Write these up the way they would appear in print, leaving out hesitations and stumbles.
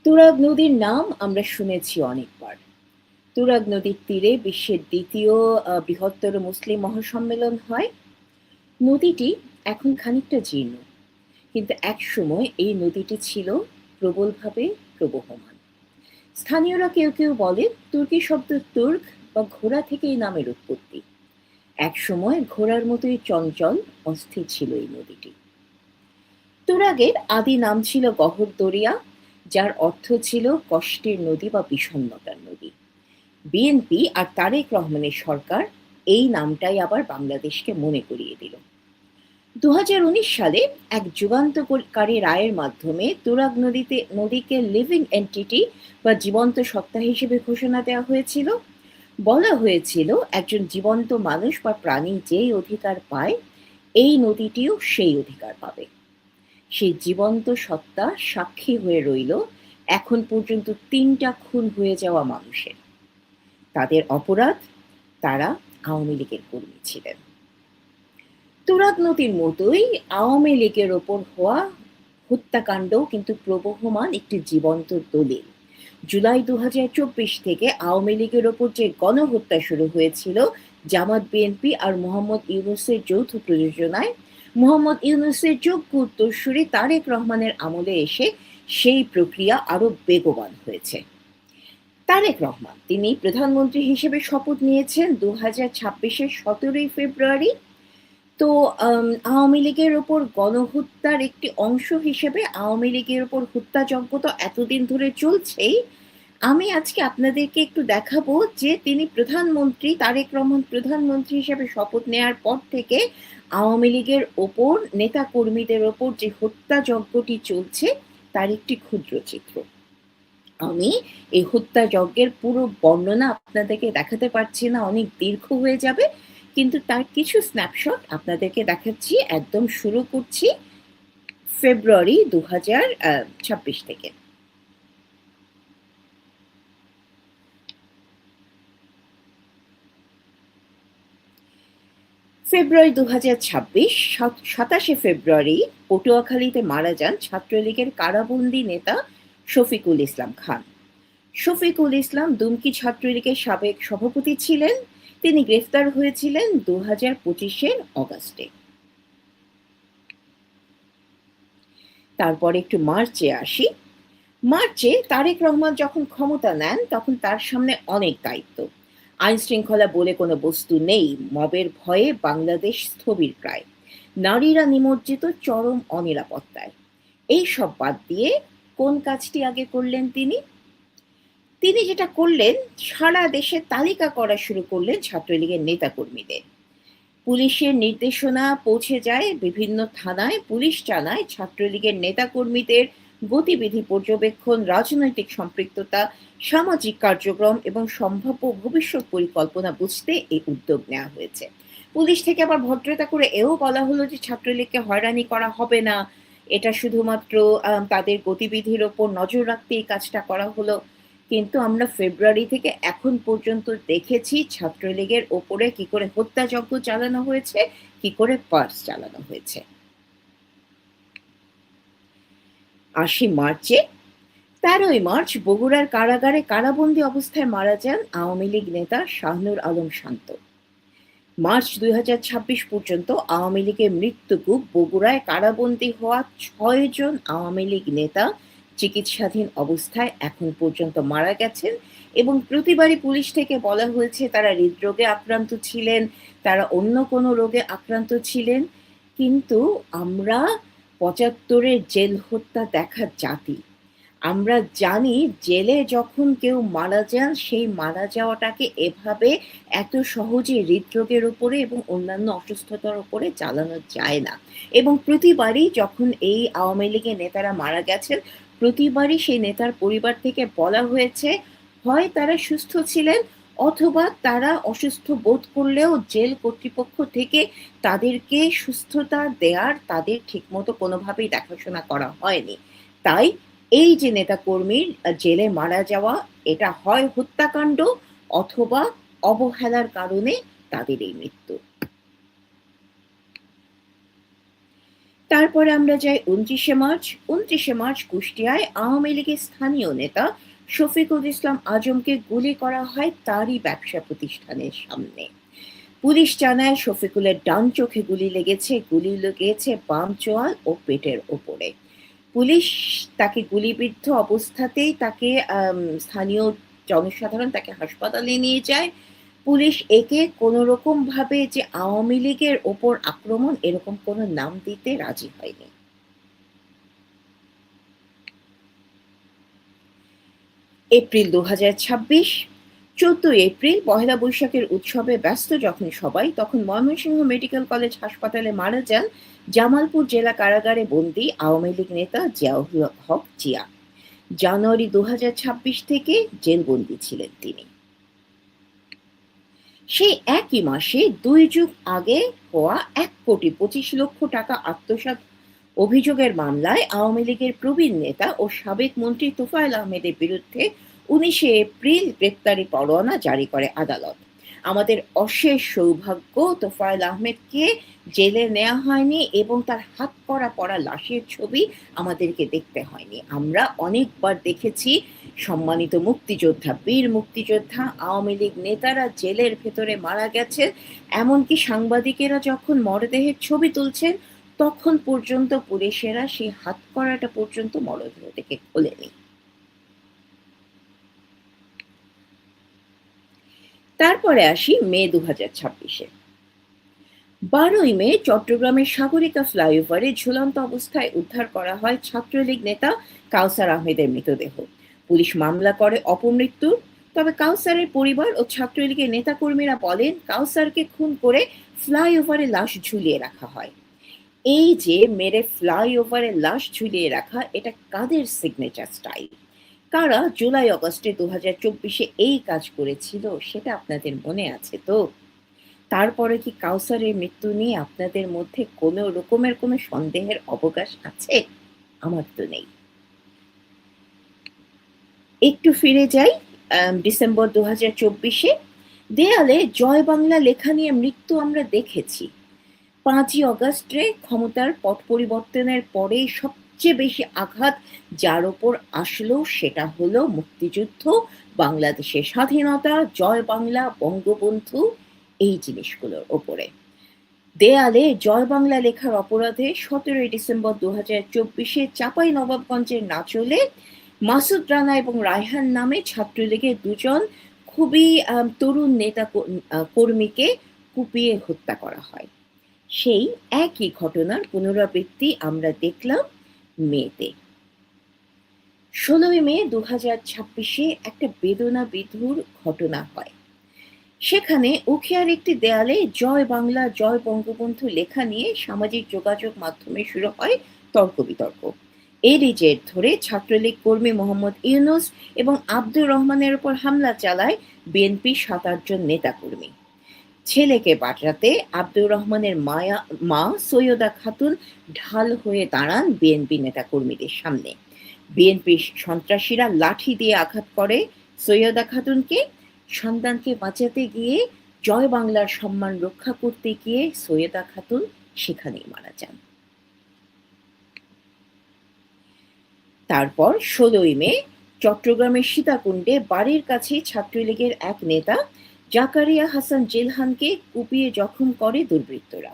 তুরাগ নদীর নাম আমরা শুনেছি অনেকবার। তুরাগ নদীর তীরে বিশ্বের দ্বিতীয় বৃহত্তর মুসলিম মহাসম্মেলন হয়। নদীটি এখন খানিকটা জীর্ণ, কিন্তু একসময় এই নদীটি ছিল প্রবলভাবে প্রবহমান। স্থানীয়রা কেউ কেউ বলে তুর্কি শব্দ তুর্ক বা ঘোড়া থেকে এই নামের উৎপত্তি। একসময় ঘোড়ার মতোই চঞ্চল, অস্থির ছিল এই নদীটি। তুরাগের আদি নাম ছিল গহরদরিয়া, যার অর্থ ছিল কষ্টের নদী বা বিষণ্ণতার নদী। বিএনপি আর তারেক রহমানের সরকার এই নামটাই আবার বাংলাদেশকে মনে করিয়ে দিল। 2019 সালে এক যুগান্তকারী রায়ের মাধ্যমে তুরাগ নদীকে লিভিং এন্টিটি বা জীবন্ত সত্তা হিসেবে ঘোষণা দেওয়া হয়েছিল। বলা হয়েছিল একজন জীবন্ত মানুষ বা প্রাণী যেই অধিকার পায়, এই নদীটিও সেই অধিকার পাবে। সেই জীবন্ত সত্তা সাক্ষী হয়ে রইল এখন পর্যন্ত 3টা খুন হয়ে যাওয়া মানুষের। তাদের অপরাধ, তারা আওয়ামী লীগের কর্মী ছিলেন। তুরাগ নদীর মতোই আওয়ামী লীগের ওপর হওয়া হত্যাকাণ্ডও কিন্তু প্রবহমান একটি জীবন্ত দলিল। জুলাই 2024 থেকে আওয়ামী লীগের ওপর যে গণহত্যা শুরু হয়েছিল জামাত, বিএনপি আর মোহাম্মদ ইউনূসের যৌথ প্রযোজনায়, মোহাম্মদ ইউনূসের যোগ্য উত্তরসূরি তারেক রহমানের আমলে এসে সেই প্রক্রিয়া আরো বেগবান হয়েছে। তারেক রহমান তিনি প্রধানমন্ত্রী হিসেবে শপথ নিয়েছেন 2026-এর 17ই ফেব্রুয়ারি। তো আওয়ামী লীগের ওপর গণহত্যার একটি অংশ হিসেবে আওয়ামী লীগের ওপর হত্যাযজ্ঞ তো এতদিন ধরে চলছেই। আমি আজকে আপনাদেরকে একটু দেখাবো যে তিনি তারেক রহমান প্রধানমন্ত্রী হিসেবে শপথ নেওয়ার পর থেকে আওয়ামী লীগের ওপর নেতা কর্মীদের ওপর যে হত্যাযজ্ঞটি চলছে তার একটি ক্ষুদ্র চিত্র। আমি এই হত্যাযজ্ঞের পুরো বর্ণনা আপনাদেরকে দেখাতে পারছি না, অনেক দীর্ঘ হয়ে যাবে, কিন্তু তার কিছু স্ন্যাপশট আপনাদেরকে দেখাচ্ছি। একদম শুরু করছি ফেব্রুয়ারি 2026 থেকে। ফেব্রুয়ারি 2026, 27শে ফেব্রুয়ারি পটুয়াখালীতে মারা যান ছাত্রলীগের কারাবন্দী নেতা শফিকুল ইসলাম খান। শফিকুল ইসলাম দুমকি ছাত্রলীগের সাবেক সভাপতি ছিলেন। তিনি গ্রেফতার হয়েছিলেন 2025-এর অগাস্টে। তারপর একটু মার্চে আসি। মার্চে তারেক রহমান যখন ক্ষমতা নেন তখন তার সামনে অনেক দায়িত্ব। আইন শৃঙ্খলা বলে কোনো বস্তু নেই, মবের ভয়ে বাংলাদেশ স্থবিরপ্রায়, নারীরা নিমজ্জিত চরম অনিরাপত্তায়। এই সব বাদ দিয়ে কোন কাজটি আগে করলেন তিনি? তিনি যেটা করলেন, সারা দেশে তালিকা করা শুরু করলেন ছাত্রলীগের নেতাকর্মীদের। পুলিশের নির্দেশনা পৌঁছে যায় বিভিন্ন থানায়। পুলিশ জানায় ছাত্রলীগের নেতাকর্মীদের গতিবিধি পর্যবেক্ষণ, রাজনৈতিক সম্পৃক্ততা, সামাজিক কার্যক্রম এবং সম্ভাব্য ভবিষ্যৎ পরিকল্পনা বুঝতে এই উদ্যোগ নেওয়া হয়েছে। পুলিশ থেকে আবার ভদ্রতা করে এও বলা হলো যে ছাত্রলীগকে হয়রানি করা হবে না, এটা শুধুমাত্র তাদের গতিবিধির ওপর নজর রাখতে এই কাজটা করা হলো। কিন্তু আমরা ফেব্রুয়ারি থেকে এখন পর্যন্ত দেখেছি ছাত্রলীগের ওপরে কি করে হত্যাযজ্ঞ চালানো হয়েছে, কি করে পার্স চালানো হয়েছে। আসি মার্চে। 13ই মার্চ বগুড়ার কারাগারে কারাবন্দী অবস্থায় মারা যান আওয়ামী লীগ নেতা শাহনুর আলম শান্ত। মার্চ 2026 পর্যন্ত আওয়ামী লীগের মৃত্যুকূপ বগুড়ায় কারাবন্দী হওয়া 6 জন আওয়ামী লীগ নেতা চিকিৎসাধীন অবস্থায় এখন পর্যন্ত মারা গেছেন, এবং প্রতিবারই পুলিশ থেকে বলা হয়েছে তারা হৃদরোগে আক্রান্ত ছিলেন, তারা অন্য কোনো রোগে আক্রান্ত ছিলেন। কিন্তু আমরা 75-এর জেল হত্যা দেখা জাতি। আমরা জানি জেলে যখন কেউ মারা যান সেই মারা যাওয়াটাকে এভাবে এত সহজে হৃদরোগের উপরে এবং অন্যান্য অসুস্থতার উপরে চালানো যায় না। এবং প্রতিবারই যখন এই আওয়ামী লীগের নেতারা মারা গেছেন, প্রতিবারই সেই নেতার পরিবার থেকে বলা হয়েছে হয় তারা সুস্থ ছিলেন অথবা তারা অসুস্থ বোধ করলেও জেল কর্তৃপক্ষ থেকে তাদেরকে সুস্থতা দেওয়ার তাদের ঠিকমতো কোনোভাবেই দেখাশোনা করা হয়নি। তাই এই যে নেতাকর্মীর জেলে মারা যাওয়া, এটা হয় হত্যাকাণ্ড অথবা অবহেলার কারণে তাদের এই মৃত্যু। তারপরে আমরা যাই 29শে মার্চ। 29শে মার্চ কুষ্টিয়ায় আওয়ামী লীগের স্থানীয় নেতা শফিকুল ইসলাম আজমকে গুলি করা হয় তারই ব্যবসা প্রতিষ্ঠানের সামনে। পুলিশ জানায় শফিকুলের ডান চোখে গুলি লেগেছে, গুলি লেগেছে বাম চোয়াল ও পেটের ওপরে। পুলিশ তাকে গুলিবিদ্ধ অবস্থাতেই তাকে স্থানীয় জনসাধারণ তাকে হাসপাতালে নিয়ে যায়। পুলিশ একে কোনো রকম ভাবে যে আওয়ামী লীগের ওপর আক্রমণ এরকম কোনো নাম দিতে রাজি হয়নি। এপ্রিল 2026, 14 এপ্রিল পহেলা বৈশাখের উৎসবে ব্যস্ত যখন সবাই, তখন ময়মনসিংহ মেডিকেল কলেজ হাসপাতালে মারা যান জামালপুর জেলা কারাগারে বন্দী আওয়ামী লীগ নেতা জিয়াউল হক জিয়া। জানুয়ারি 2026 থেকে জেলবন্দী ছিলেন তিনি। সেই একই মাসে 2 যুগ আগে হওয়া 1,25,00,000 টাকা আত্মসাৎ অভিযোগের মামলায় আওয়ামী লীগের প্রবীণ নেতা ও সাবেক মন্ত্রী তোফায়েল আহমেদের বিরুদ্ধে 19 এপ্রিল গ্রেপ্তারি পরোয়ানা জারি করে আদালত। আমাদের অশেষ সৌভাগ্য, তোফায়েল আহমেদকে জেলে নেওয়া হয়নি এবং তার হাত পড়া লাশের ছবি আমাদেরকে দেখতে হয়নি। আমরা অনেকবার দেখেছি সম্মানিত মুক্তিযোদ্ধা, বীর মুক্তিযোদ্ধা, আওয়ামী লীগ নেতারা জেলের ভেতরে মারা গেছে। এমনকি সাংবাদিকেরা যখন মরদেহের ছবি তুলছেন তখন পর্যন্ত পুলিশেরা সেই হাতকড়াটা পর্যন্ত মরদেহ থেকে খোলেনি। তারপরে আসি মে 2026-এ। 12 মে চট্টগ্রামের সাগরিকা ফ্লাইওভারে ঝুলন্ত অবস্থায় উদ্ধার করা হয় ছাত্রলীগ নেতা কাউসার আহমেদের মৃতদেহ। পুলিশ মামলা করে অপমৃত্যুর। তবে কাউসারের পরিবার ও ছাত্রলীগের নেতাকর্মীরা বলেন কাউসারকে খুন করে ফ্লাইওভারে লাশ ঝুলিয়ে রাখা হয়। এই যে মেরে ফ্লাইওভারে লাশ ঝুলিয়ে রাখা, এটা কাদের সিগনেচার স্টাইল? কারা জুলাই অগস্টে 2024-এ এই কাজ করেছিল সেটা আপনাদের মনে আছে তো? তারপরে কি কাউসারের মৃত্যু নিয়ে আপনাদের মধ্যে কোনো রকমের কোনো সন্দেহের অবকাশ আছে? আমার তো নেই। একটু ফিরে যাই ডিসেম্বর 2024-এ। দেয়ালে জয় বাংলা লেখা নিয়ে মৃত্যু আমরা দেখেছি। 5ই অগাস্টে ক্ষমতার পট পরিবর্তনের পরে সবচেয়ে বেশি আঘাত যার ওপর আসলো সেটা হলো মুক্তিযুদ্ধ, বাংলাদেশের স্বাধীনতা, জয় বাংলা, বঙ্গবন্ধু, এই জিনিসগুলোর ওপরে। দেয়ালে জয় বাংলা লেখার অপরাধে 17 ডিসেম্বর 2024-এ চাঁপাইনবাবগঞ্জের নাচলে মাসুদ রানা এবং রায়হান নামে ছাত্রলীগের দুজন খুবই তরুণ নেতা কর্মীকে কুপিয়ে হত্যা করা হয়। সেই একই ঘটনার পুনরাবৃত্তি আমরা দেখলাম মেতে। 16 মে 2026-এ একটা বেদনা বিধুর ঘটনা হয়। সেখানে উখিয়ার একটি দেয়ালে জয় বাংলা, জয় বঙ্গবন্ধু লেখা নিয়ে সামাজিক যোগাযোগ মাধ্যমে শুরু হয় তর্ক বিতর্ক। এরই জের ধরে ছাত্রলীগ কর্মী মোহাম্মদ ইউনুস এবং আব্দুর রহমানের উপর হামলা চালায় বিএনপি 7-8 জন নেতাকর্মী। ছেলেকে বাঁচাতে আব্দুর রহমানের মা সৈয়দা খাতুন ঢাল হয়ে দাঁড়ান বিএনপি নেতাকর্মীদের সামনে। বিএনপি সন্ত্রাসীরা লাঠি দিয়ে আঘাত করে সৈয়দা খাতুনকে। সন্তানকে বাঁচাতে গিয়ে, জয় বাংলার সম্মান রক্ষা করতে গিয়ে সৈয়দা খাতুন সেখানেই মারা যান। তারপর 16 মে চট্টগ্রামের সীতাকুণ্ডে বাড়ির কাছে ছাত্রলীগের এক নেতা জাকারিয়া হাসান জিলহানকে কুপিয়ে জখম করে দুর্বৃত্তরা।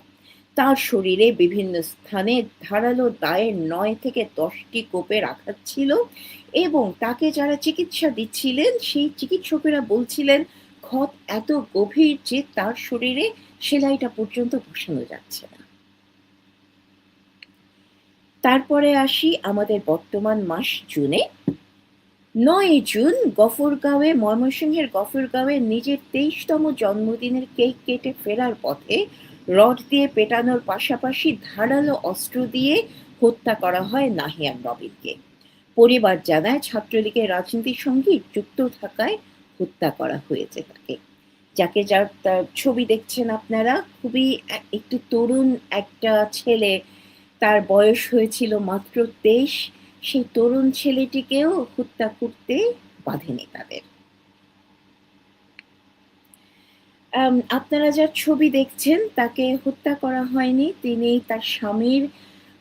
তার শরীরে বিভিন্ন স্থানে ধারালো দায়ের 9 থেকে 10টি কোপের আঘাত ছিল এবং তাকে যারা চিকিৎসা দিচ্ছিলেন সেই চিকিৎসকেরা বলছিলেন ক্ষত এত গভীর যে তার শরীরে সেলাইটা পর্যন্ত বসানো যাচ্ছে না। তারপরে আসি আমাদের বর্তমান মাস জুনে। 9 জুন ময়মনসিংহের গফরগাঁওয়ে নিজের 23তম জন্মদিনের কেক কেটে ফেরার পথে রড দিয়ে পেটানোর পাশাপাশি ধারালো অস্ত্র দিয়ে হত্যা করা হয় নাহিয়ান রবিনকে। পরিবার জানায় ছাত্রলীগের রাজনীতির সঙ্গে যুক্ত থাকায় হত্যা করা হয়েছে তাকে। যার তার ছবি দেখছেন আপনারা, খুবই একটু তরুণ একটা ছেলে, তার বয়স হয়েছিল মাত্র 23। সেই তরুণ ছেলেটিকেও হত্যা করতে বাধেনি তাদের। আপনারা যার ছবি দেখছেন তাকে হত্যা করা হয়নি, তিনি তার স্বামীর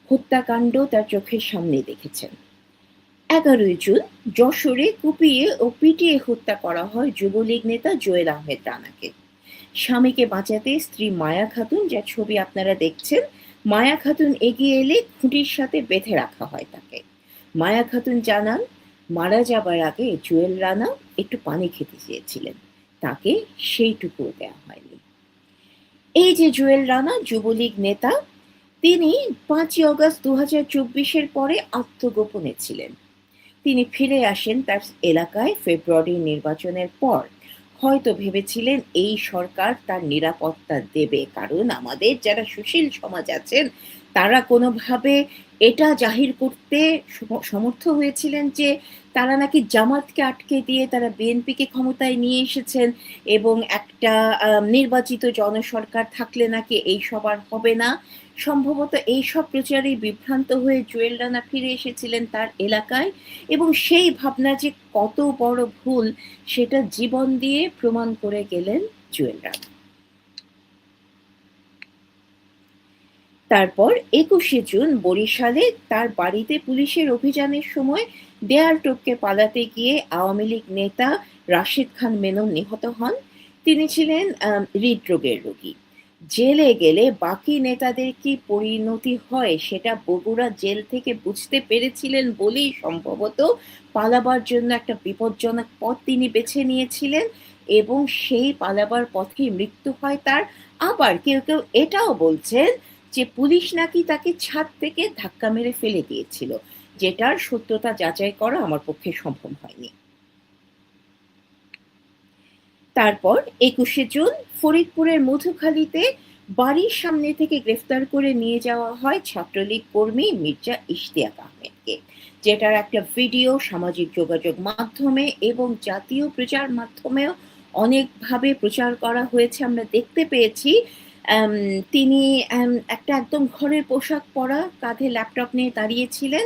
হত্যাকাণ্ড তার চোখের সামনে দেখেছেন। ১১ই জুন যশোরে কুপিয়ে ও পিটিয়ে হত্যা করা হয় যুবলীগ নেতা জুয়েল আহমেদ রানাকে। স্বামীকে বাঁচাতে স্ত্রী মায়া খাতুন, যার ছবি আপনারা দেখছেন, মায়া খাতুন এগিয়ে এলে খুঁটির সাথে বেঁধে রাখা হয় তাকে। মায়া খাতুন জানান, মারা যাবার আগে জুয়েল রানা একটু পানি খেতে চেয়েছিলেন, তাকে সেইটুকুও দেওয়া হয়নি। এই যে জুয়েল রানা যুবলীগ নেতা, তিনি ৫ই অগস্ট ২০২৪-এর পরে আত্মগোপনে ছিলেন। তিনি ফিরে আসেন তার এলাকায় ফেব্রুয়ারির নির্বাচনের পর। হয়তো ভেবেছিলেন এই সরকার তার নিরাপত্তা দেবে, কারণ আমাদের যারা সুশীল সমাজ আছেন তারা কোনোভাবে এটা জাহির করতে সমর্থ হয়েছিলেন যে তারা নাকি জামাতকে আটকে দিয়ে তারা বিএনপিকে ক্ষমতায় নিয়ে এসেছেন, এবং একটা নির্বাচিত জনসরকার থাকলে নাকি এইসব আর হবে না। সম্ভবত এইসব প্রচারেই বিভ্রান্ত হয়ে জুয়েল রানা ফিরে এসেছিলেন তার এলাকায়, এবং সেই ভাবনা যে কত বড় ভুল সেটা জীবন দিয়ে প্রমাণ করে গেলেন জুয়েল রানা। তারপর ২১শে জুন বরিশালে তার বাড়িতে পুলিশের অভিযানের সময় দেয়াল টপকে পালাতে গিয়ে আওয়ামী লীগ নেতা রাশেদ খান মেনন নিহত হন। তিনি ছিলেন হৃদরোগের রোগী। জেলে গেলে বাকি নেতাদের কি পরিণতি হয় সেটা বগুড়া জেল থেকে বুঝতে পেরেছিলেন বলেই সম্ভবত পালাবার জন্য একটা বিপজ্জনক পথ তিনি বেছে নিয়েছিলেন, এবং সেই পালাবার পথেই মৃত্যু হয় তার। আবার কেউ কেউ এটাও বলছেন যে পুলিশ নাকি তাকে ছাদ থেকে ধাক্কা মেরে ফেলে দিয়েছিল, যেটার সত্যতা যাচাই করা আমার পক্ষে সম্ভব হয়নি। তারপর ২১শে জুন ফরিদপুরের মধুখালীতে বাড়ির সামনে থেকে গ্রেফতার করে নিয়ে যাওয়া হয় ছাত্রলীগ কর্মী মির্জা ইশতিয়াক আহমেদকে, যেটার একটা ভিডিও সামাজিক যোগাযোগ মাধ্যমে এবং জাতীয় প্রচার মাধ্যমেও অনেকভাবে প্রচার করা হয়েছে, আমরা দেখতে পেয়েছি। তিনি একটা একদম ঘরের পোশাক পরা, কাঁধে ল্যাপটপ নিয়ে দাঁড়িয়েছিলেন।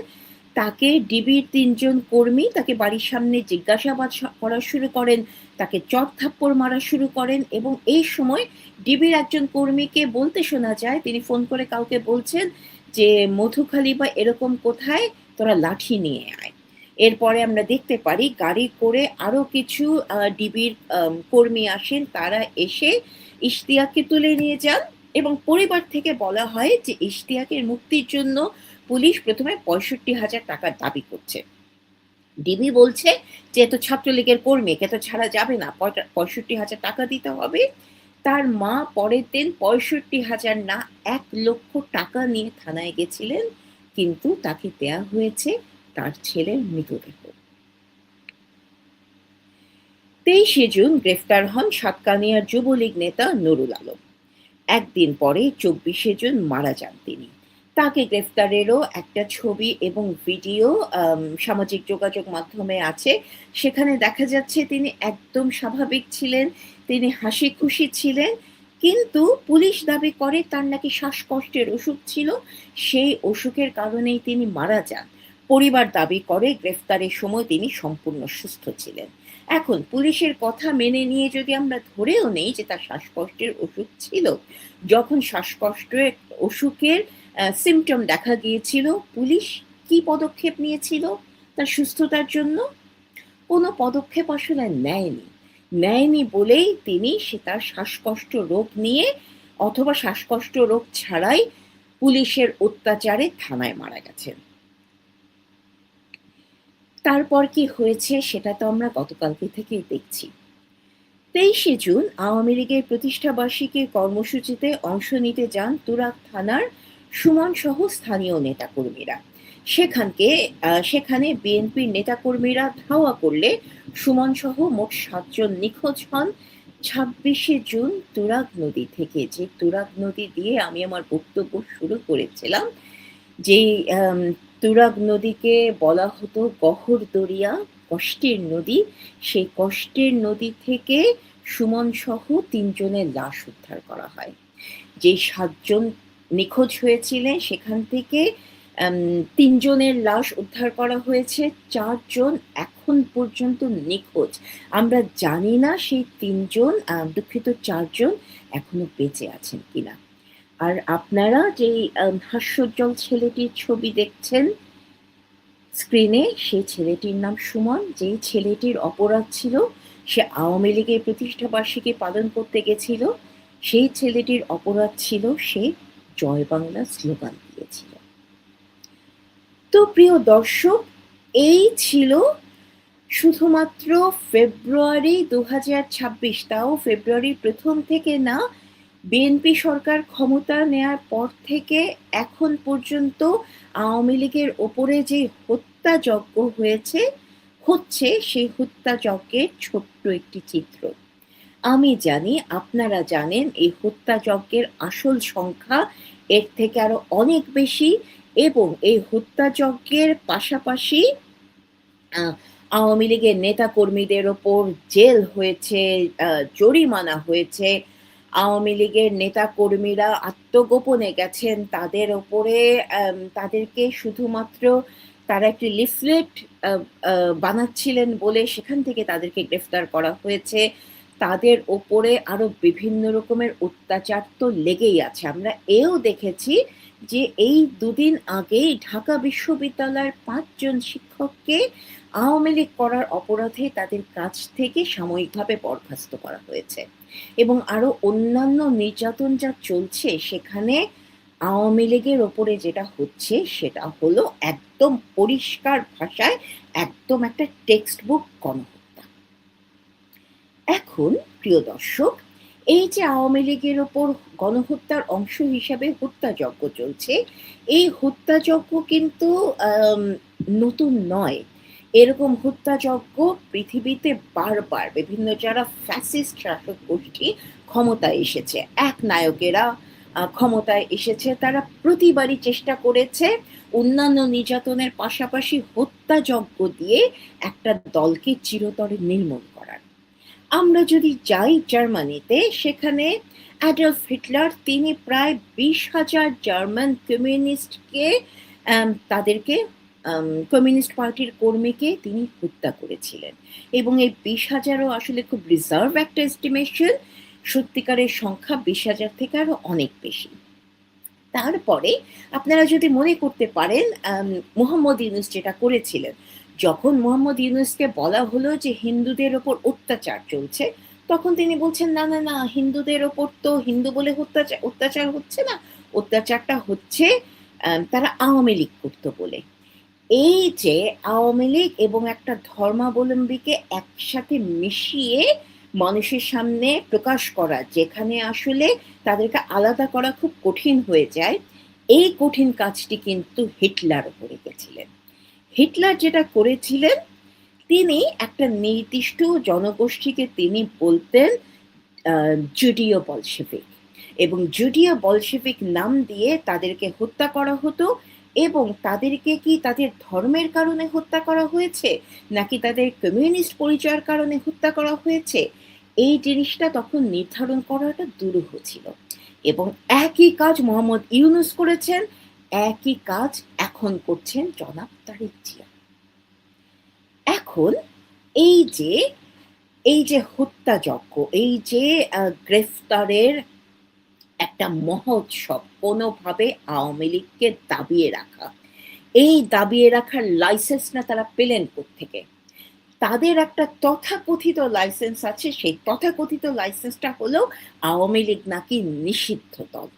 তাকে ডিবির ৩ জন কর্মী তাকে বাড়ির সামনে জিজ্ঞাসাবাদ করা শুরু করেন, তাকে চড়-থাপ্পড় মারা শুরু করেন, এবং এই সময় ডিবির একজন কর্মীকে বলতে শোনা যায়, তিনি ফোন করে কাউকে বলছেন যে, "মধুখালী বা এরকম কোথায়, তোরা লাঠি নিয়ে আয়।" এরপরে আমরা দেখতে পারি গাড়ি করে আরো কিছু ডিবির কর্মী আসেন, তারা এসে ইশতিয়াককে তুলে নিয়ে যান, এবং পরিবার থেকে বলা হয় যে ইশতিয়াকের মুক্তির জন্য পুলিশ প্রথমে ৬৫,০০০ টাকা দাবি করছে। ডিবি বলছে যে এ তো ছাত্রলীগের কর্মী, একে তো ছাড়া যাবে না, ৬৫,০০০ টাকা দিতে হবে। তার মা পরের দিন ৬৫,০০০ না ১,০০,০০০ টাকা নিয়ে থানায় গেছিলেন, কিন্তু তাকে দেয়া হয়েছে তার ছেলের মৃতদেহ। ২৩শে জুন গ্রেফতার হন সাতকানিয়ার যুবলীগ নেতা নুরুল আলম। একদিন পরে ২৪শে জুন মারা যান তিনি। তাকে গ্রেফতারেরও একটা ছবি এবং ভিডিও সামাজিক যোগাযোগ মাধ্যমে আছে। সেখানে দেখা যাচ্ছে তিনি একদম স্বাভাবিক ছিলেন, তিনি হাসিখুশি ছিলেন। কিন্তু পুলিশ দাবি করে তার নাকি শ্বাসকষ্টের অসুখ ছিল, সেই অসুখের কারণেই তিনি মারা যান। পরিবার দাবি করে গ্রেফতারের সময় তিনি সম্পূর্ণ সুস্থ ছিলেন। এখন পুলিশের কথা মেনে নিয়ে যদি আমরা ধরেও নেই যে তার শ্বাসকষ্টের অসুখ ছিল, যখন শ্বাসকষ্টের অসুখের সিম্পটম দেখা গিয়েছিল, পুলিশ কি পদক্ষেপ নিয়েছিল তার সুস্থতার জন্য? কোনো পদক্ষেপ আসলে নেয়নি। নেয়নি বলেই তিনি তার শ্বাসকষ্ট রোগ নিয়ে অথবা শ্বাসকষ্ট রোগ ছাড়াই পুলিশের অত্যাচারে থানায় মারা গেছেন। তারপর কি হয়েছে সেটা তো আমরা গতকালকে থেকেই দেখছি। ২৩শে জুন আওয়ামী লীগের প্রতিষ্ঠাবার্ষিকীর কর্মসূচিতে অংশ নিতে যান তুরাগ থানার সুমন সহ স্থানীয় নেতাকর্মীরা। সেখানে বিএনপির নেতাকর্মীরা ধাওয়া করলে সুমন সহ মোট ৭ জন নিখোঁজ হন। ২৬শে জুন তুরাগ নদী থেকে, যে তুরাগ নদী দিয়ে আমি আমার বক্তব্য শুরু করেছিলাম, যেই তুরাগ নদীকে বলা হতো গহর দরিয়া, কষ্টের নদী, সেই কষ্টের নদী থেকে সুমন সহ ৩ জনের লাশ উদ্ধার করা হয়। যে ৭ জন নিখোঁজ হয়েছিলেন সেখান থেকে ৩ জনের লাশ উদ্ধার করা হয়েছে, ৪ জন এখন পর্যন্ত নিখোঁজ। আমরা জানি না সেই ৩ জন, দুঃখিত ৪ জন এখনো বেঁচে আছেন কিনা। আর আপনারা যেই হাস্যোজ্জ্বল ছেলেটির ছবি দেখছেন স্ক্রিনে, সেই ছেলেটির নাম সুমন। যেই ছেলেটির অপরাধ ছিল সে আওয়ামী লীগের প্রতিষ্ঠাবার্ষিকী পালন করতে গেছিল। সেই ছেলেটির অপরাধ ছিল সে জয় বাংলা স্লোগান দিয়েছিল। তো প্রিয় দর্শক, এই ছিল শুধুমাত্র ফেব্রুয়ারি ২০২৬, তাও ফেব্রুয়ারির প্রথম থেকে না, বিএনপি সরকার ক্ষমতা নেয়ার পর থেকে এখন পর্যন্ত আওয়ামী লীগের ওপরে যে হত্যাযজ্ঞ হচ্ছে সেই হত্যাযজ্ঞের ছোট্ট একটি চিত্র। আমি জানি আপনারা জানেন এই হত্যাযজ্ঞের আসল সংখ্যা এর থেকে আরো অনেক বেশি, এবং এই হত্যাযজ্ঞের পাশাপাশি আওয়ামী লীগের নেতাকর্মীদের ওপর জেল হয়েছে, জরিমানা হয়েছে। আওয়ামী লীগের নেতাকর্মীরা আত্মগোপনে গেছেন, তাদের ওপরে তাদেরকে শুধুমাত্র তারা একটি লিফলেট বানাচ্ছিলেন বলে সেখান থেকে তাদেরকে গ্রেফতার করা হয়েছে। তাদের ওপরে আরো বিভিন্ন রকমের অত্যাচার তো লেগেই আছে। আমরা এও দেখেছি যে এই দুদিন আগেই ঢাকা বিশ্ববিদ্যালয়ের ৫ জন শিক্ষককে আওয়ামী লীগ করার অপরাধে তাদের কাছ থেকে সাময়িকভাবে বরখাস্ত করা হয়েছে, এবং আরো অন্যান্য নির্যাতন যা চলছে সেখানে আওয়ামী লীগের ওপরে যেটা হচ্ছে সেটা হলো একদম পরিষ্কার ভাষায় একদম একটা টেক্সট বুক গণহত্যা। এখন প্রিয় দর্শক, এই যে আওয়ামী লীগের ওপর গণহত্যার অংশ হিসাবে হত্যাযজ্ঞ চলছে, এই হত্যাযজ্ঞ কিন্তু নতুন নয়। এরকম হত্যাযজ্ঞ পৃথিবীতে বারবার বিভিন্ন যারা ফ্যাসিস্ট শাসক গোষ্ঠী ক্ষমতায় এসেছে, এক নায়কেরা ক্ষমতায় এসেছে, তারা প্রতিবারই চেষ্টা করেছে অন্যান্য নির্যাতনের পাশাপাশি হত্যাযজ্ঞ দিয়ে একটা দলকে চিরতরে নির্মূল করার। আমরা যদি যাই জার্মানিতে, সেখানে অ্যাডলফ হিটলার তিনি প্রায় ২০,০০০ জার্মান কমিউনিস্টকে তাদেরকে কমিউনিস্ট পার্টির কর্মীকে তিনি হত্যা করেছিলেন, এবং এই ২০,০০০ও আসলে খুব রিজার্ভ একটা এস্টিমেশন। সত্যিকারের সংখ্যা ২০,০০০ থেকে আরো অনেক বেশি। তারপরে আপনারা যদি মনে করতে পারেন মোহাম্মদ ইউনূস যেটা করেছিলেন, যখন মোহাম্মদ ইউনূসকে বলা হলো যে হিন্দুদের ওপর অত্যাচার চলছে, তখন তিনি বলছেন না না না, হিন্দুদের ওপর তো হিন্দু বলে অত্যাচার হচ্ছে না, অত্যাচারটা হচ্ছে তারা আওয়ামী লীগ করতো বলে। এই যে আওয়ামী লীগ এবং একটা ধর্মাবলম্বীকে একসাথে মিশিয়ে মানুষের সামনে প্রকাশ করা, যেখানে আসলে তাদেরকে আলাদা করা খুব কঠিন হয়ে যায়, এই কঠিন কাজটি কিন্তু হিটলার করে গেছিলেন। হিটলার যেটা করেছিলেন, তিনি একটা নির্দিষ্ট জনগোষ্ঠীকে তিনি বলতেন জুডিও বলশেভিক, এবং জুডিও বলশেভিক নাম দিয়ে তাদেরকে হত্যা করা হতো। এবং তাদেরকে কি তাদের ধর্মের কারণে হত্যা করা হয়েছে নাকি তাদের কমিউনিস্ট পরিচয়ের কারণে হত্যা করা হয়েছে, এই জিনিসটা তখন নির্ধারণ করাটা দুরূহ ছিল। এবং একই কাজ মোহাম্মদ ইউনূস করেছেন, একই কাজ এখন করছেন জনাব তারেক জিয়া। এখন এই যে হত্যাযজ্ঞ, এই যে গ্রেফতারের একটা মহোৎসব, কোনোভাবে আওয়ামী লীগকে দাবিয়ে রাখা, এই দাবিয়ে রাখার লাইসেন্স না তারা পেলেন কোত্থেকে? তাদের একটা তথাকথিত লাইসেন্স আছে, সেই তথাকথিত লাইসেন্সটা হলো আওয়ামী লীগ নাকি নিষিদ্ধ দল।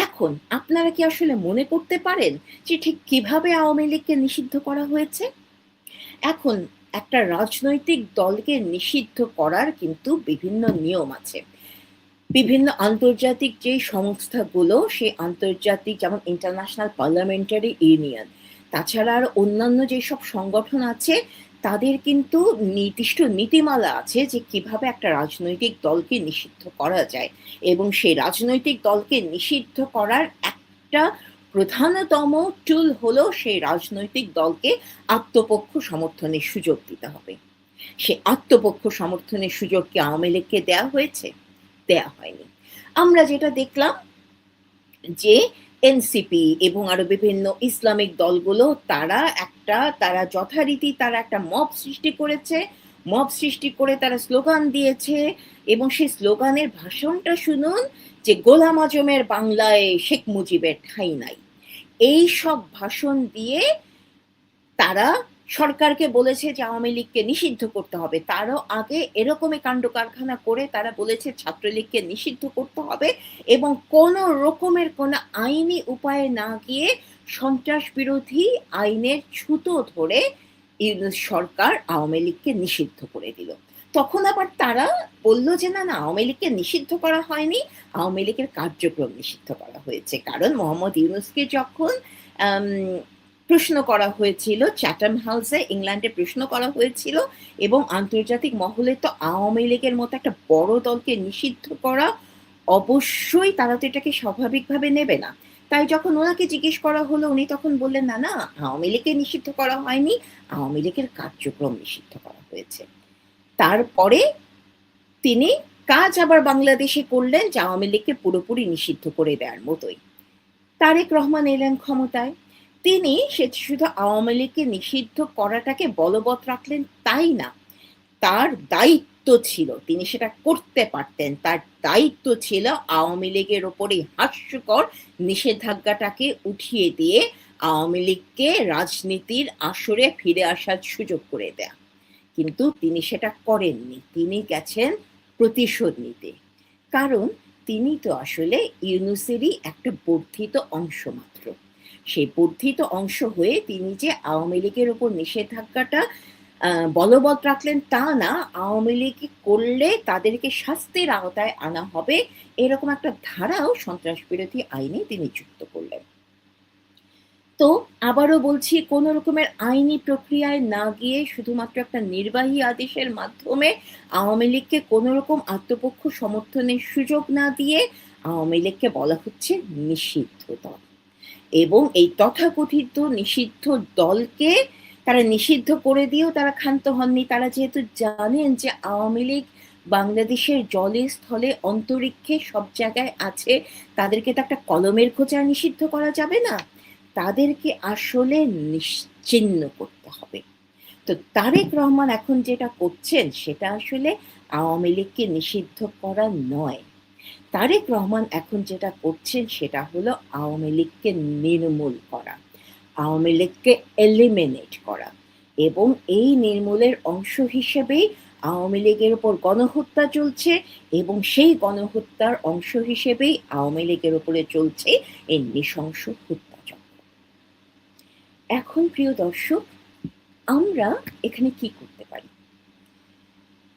এখন আপনারা কি আসলে মনে করতে পারেন যে ঠিক কিভাবে আওয়ামী লীগকে নিষিদ্ধ করা হয়েছে? এখন একটা রাজনৈতিক দলকে নিষিদ্ধ করার কিন্তু বিভিন্ন নিয়ম আছে। বিভিন্ন আন্তর্জাতিক যে সংস্থাগুলো, সেই আন্তর্জাতিক যেমন ইন্টারন্যাশনাল পার্লামেন্টারি ইউনিয়ন, তাছাড়া আর অন্যান্য যেসব সংগঠন আছে, তাদের কিন্তু নির্দিষ্ট নীতিমালা আছে যে কিভাবে একটা রাজনৈতিক দলকে নিষিদ্ধ করা যায়, এবং সেই রাজনৈতিক দলকে নিষিদ্ধ করার একটা প্রধানতম টুল হলো সেই রাজনৈতিক দলকে আত্মপক্ষ সমর্থনের সুযোগ দিতে হবে। সে আত্মপক্ষ সমর্থনের সুযোগ কি আওয়ামী লীগকে দেওয়া হয়েছে? দেয়া হয়নি। আমরা যেটা দেখলাম যে এনসিপি এবং আরো বিভিন্ন ইসলামিক দলগুলো তারা যথারীতি তারা একটা মব সৃষ্টি করেছে, মব সৃষ্টি করে তারা স্লোগান দিয়েছে, এবং সেই স্লোগানের ভাষণটা শুনুন যে গোলাম আজমের বাংলায় শেখ মুজিবের ঠাঁই নাই। এই সব ভাষণ দিয়ে তারা সরকারকে বলেছে যে আওয়ামী লীগকে নিষিদ্ধ করতে হবে। তারও আগে এরকমই কাণ্ডকারখানা করে তারা বলেছে ছাত্রলীগকে নিষিদ্ধ করতে হবে এবং কোনো রকমের কোনো আইনি উপায়ে না গিয়ে সন্ত্রাস বিরোধী আইনের ছুতো ধরে ইউনূস সরকার আওয়ামী লীগকে নিষিদ্ধ করে দিল। তখন আবার তারা বলল যে না, না, আওয়ামী লীগকে নিষিদ্ধ করা হয়নি, আওয়ামী লীগের কার্যক্রম নিষিদ্ধ করা হয়েছে। কারণ মোহাম্মদ ইউনূসকে যখন আম প্রশ্ন করা হয়েছিল চ্যাটাম হাউসে, ইংল্যান্ডে প্রশ্ন করা হয়েছিল এবং আন্তর্জাতিক মহলে তো আওয়ামী লীগের মতো একটা বড় দলকে নিষিদ্ধ করা, অবশ্যই তারা তো এটাকে স্বাভাবিকভাবে নেবে না। তাই যখন ওনাকে জিজ্ঞেস করা হলো উনি তখন বললেন না, না, আওয়ামী লীগকে নিষিদ্ধ করা হয়নি, আওয়ামী লীগের কার্যক্রম নিষিদ্ধ করা হয়েছে। তারপরে তিনি কাজ আবার বাংলাদেশে করলেন যে আওয়ামী লীগকে পুরোপুরি নিষিদ্ধ করে দেওয়ার মতোই। তারেক রহমান এলেন ক্ষমতায়। তিনি শুধু আওয়ামী লীগকে নিষিদ্ধ করাটাকে বলবৎ রাখলেন তাই না, তার দায়িত্ব ছিল, তিনি সেটা করতে পারতেন, তার দায়িত্ব ছিল আওয়ামী লীগের ওপরে হাস্যকর নিষেধাজ্ঞাটাকে উঠিয়ে দিয়ে আওয়ামী লীগকে রাজনীতির আসরে ফিরে আসার সুযোগ করে দেয়া। কিন্তু তিনি সেটা করেননি, তিনি গেছেন প্রতিশোধ নিতে। কারণ তিনি তো আসলে ইউনূসেরই একটা বর্ধিত অংশ মাত্র। সেই বর্ধিত অংশ হয়ে তিনি যে আওয়ামী লীগের ওপর নিষেধাজ্ঞাটা বলবৎ রাখলেন তা না, আওয়ামী লীগ করলে তাদেরকে শাস্তির আওতায় আনা হবে এরকম একটা ধারাও সন্ত্রাস বিরোধী আইনে তিনি যুক্ত করলেন। তো আবারও বলছি, কোন রকমের আইনি প্রক্রিয়ায় না গিয়ে শুধুমাত্র একটা নির্বাহী আদেশের মাধ্যমে আওয়ামী লীগকে কোন রকম আত্মপক্ষ সমর্থনের সুযোগ না দিয়ে আওয়ামী লীগকে বলা হচ্ছে নিষিদ্ধ দল। এবং এই তথাকথিত নিষিদ্ধ দলকে তারা নিষিদ্ধ করে দিয়েও তারা ক্ষান্ত হননি। তারা যেহেতু জানেন যে আওয়ামী লীগ বাংলাদেশের জলে স্থলে অন্তরিক্ষে সব জায়গায় আছে, তাদেরকে তো একটা কলমের খোঁচা নিষিদ্ধ করা যাবে না, তাদেরকে আসলে নিশ্চিহ্ন করতে হবে। তো তারেক রহমান এখন যেটা করছেন সেটা আসলে আওয়ামী লীগকে নিষিদ্ধ করা নয়। তারেক রহমান এখন যেটা করছেন সেটা হলো আওয়ামী লীগকে নির্মূল করা, আওয়ামী লীগকে এলিমিনেট করা। এবং এই নির্মূলের অংশ হিসেবেই আওয়ামী লীগের উপর গণহত্যা চলছে এবং সেই গণহত্যার অংশ হিসেবেই আওয়ামী লীগের উপরে চলছে এই নৃশংস হত্যাযজ্ঞ। এখন প্রিয় দর্শক, আমরা এখানে কি করতে পারি?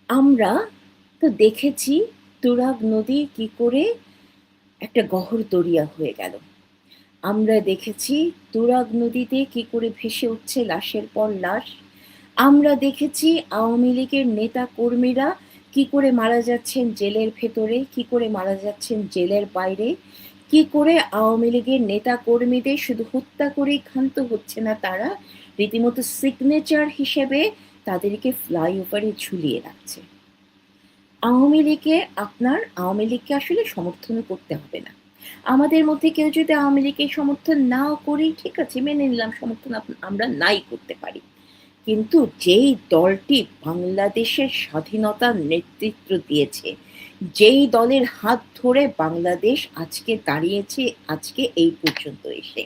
আমরা তো দেখেছি তুরাগ নদী কি করে একটা গহর দরিয়া হয়ে গেল। আমরা দেখেছি তুরাগ নদীতে কি করে ভেসে উঠছে লাশের পর লাশ। আমরা দেখেছি আওয়ামী লীগের নেতা কর্মীরা কি করে মারা যাচ্ছেন জেলের ভেতরে, কি করে মারা যাচ্ছেন জেলের বাইরে, কি করে আওয়ামী লীগের নেতা কর্মীদের শুধু হত্যা করেই ক্ষান্ত হচ্ছে না, তারা রীতিমতো সিগনেচার হিসেবে তাদেরকে ফ্লাইওভারে ঝুলিয়ে রাখছে। আওয়ামী লীগকে আসলে সমর্থন করতে হবে না। আমাদের মধ্যে কেউ যদি আওয়ামী লীগের সমর্থন নাও করি, ঠিক আছে, মেনে নিলাম, সমর্থন আমরা নাই করতে পারি। কিন্তু যেই দলটি বাংলাদেশের স্বাধীনতার নেতৃত্ব দিয়েছে, যেই দলের হাত ধরে বাংলাদেশ আজকে দাঁড়িয়েছে, আজকে এই পর্যন্ত এসে,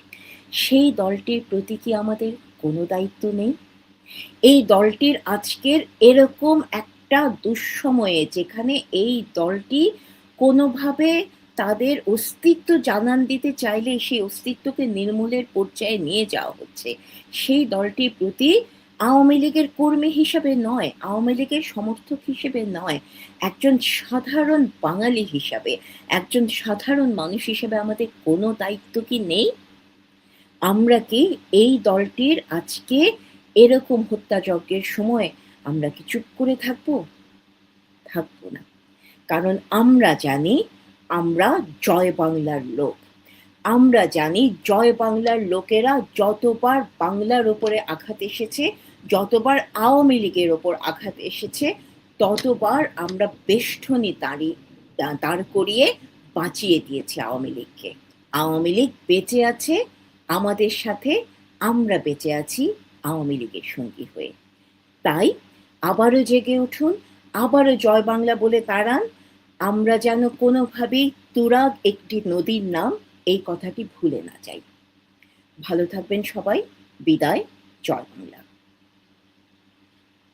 সেই দলটির প্রতি কি আমাদের কোনো দায়িত্ব নেই? এই দলটির আজকের এরকম একটা দুঃসময়ে যেখানে এই দলটি কোনোভাবে তাদের অস্তিত্ব জানান দিতে চাইলে সেই অস্তিত্বকে নির্মূলের পর্যায়ে নিয়ে যাওয়া হচ্ছে, সেই দলটির প্রতি আওয়ামী লীগের কর্মী হিসেবে নয়, আওয়ামী লীগের সমর্থক হিসেবে নয়, একজন সাধারণ বাঙালি হিসাবে, একজন সাধারণ মানুষ হিসেবে আমাদের কোনো দায়িত্ব কি নেই? আমরা কি এই দলটির আজকে এরকম হত্যাযজ্ঞের সময় আমরা কি চুপ করে থাকবো? থাকবো না। কারণ আমরা জানি আমরা জয় বাংলার লোক। আমরা জানি জয় বাংলার লোকেরা যতবার বাংলার ওপরে আঘাত এসেছে, যতবার আওয়ামী লীগের ওপর আঘাত এসেছে, ততবার আমরা বেষ্টনী দাঁড় করিয়ে বাঁচিয়ে দিয়েছি আওয়ামী লীগকে। আওয়ামী লীগ বেঁচে আছে আমাদের সাথে, আমরা বেঁচে আছি আওয়ামী লীগের সঙ্গী হয়ে। তাই আবারও জেগে উঠুন, আবারও জয় বাংলা বলে দাঁড়ান, আমরা যেন কোনোভাবেই তুরাগ একটি নদীর নাম এই কথাটি ভুলে না যাই। ভালো থাকবেন সবাই। বিদায়। জয় বাংলা।